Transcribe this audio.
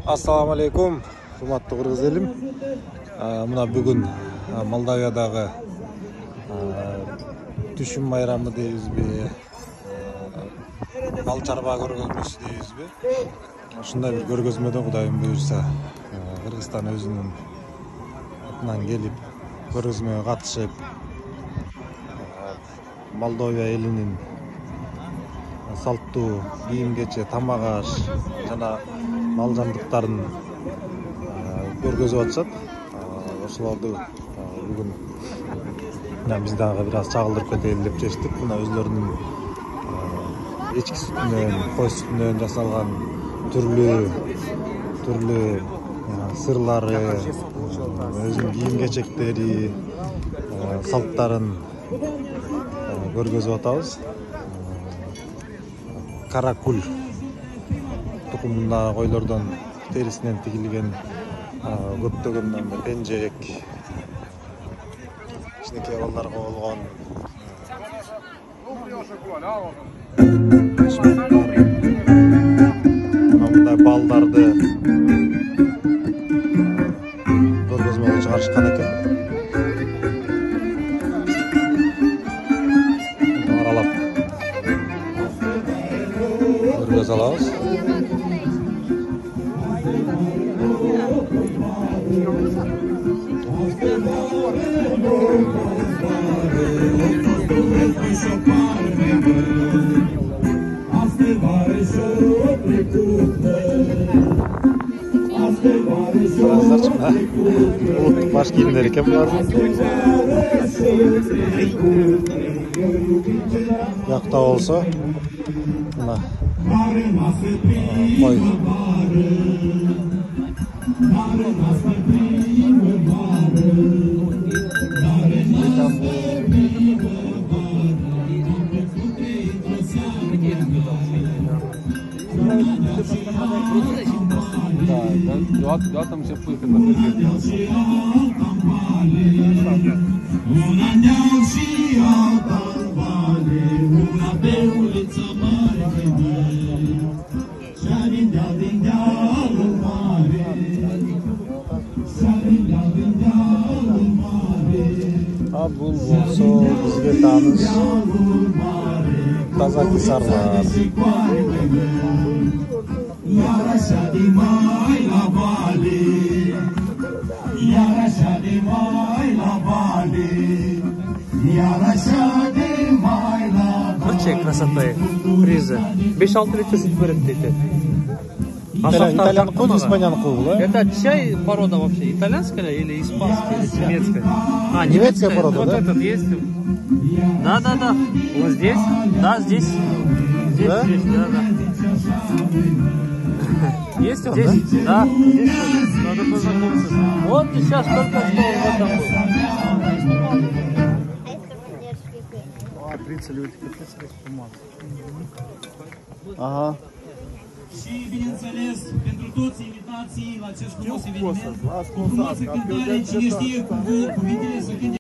Assalamu alaikum, hurmatly Kırgız elim. Muna бүгүн Молдовиядагы түшүм байрамы дейбизби, мал чарба көргөзмөсү дейбизби. Ушундай бир көргөзмөдө Кудайым буйрса, Кыргызстан өзүнүн атынан келип, көргөзмөгө катышып, Молдовия элинин салттуу кийим-кече, тамак-аш жана мал жандыктарын көргөзүп атышат. Ошолорду бүгүн биз дагы бир аз чагылдырып кетели деп чечтик. Мына өзлөрүнүн эчки сүтүнөн, кой сүтүнөн жасалган түрлүү сырлары, өзүнүн кийим-кечектери, салттарын көргөзүп атабыз. Каракул тукумундагы койлордон терисинен тигилген көптөгөн пенжек, кичинекей балдарга болгон мындай балдарды көргөзмөгө чыгарышкан экен. Аралап көргөзө алабыз. Улуттук баш кийимдер экен булар. Бuyakta болсо мына кой Да, там все пылька на перке. Бул болсо бизге тааныш таза кисарлар. Чек красотой призы. 5-6 литр süt берет дейт. Итальян кой, испаньян кой, Это чай порода вообще итальянская или испанская, или немецкая? Немецкая порода, вот да? этот есть. Да. Вот здесь. Да, здесь. Здесь, Да? здесь, да. Есть он, здесь? Да. Здесь надо познакомиться. Вот сейчас только что в этом был. Ага. Și, bineînțeles, pentru toți invitații la acest frumos eveniment, frumoasă cântare, cine știe cuvintele să cânte.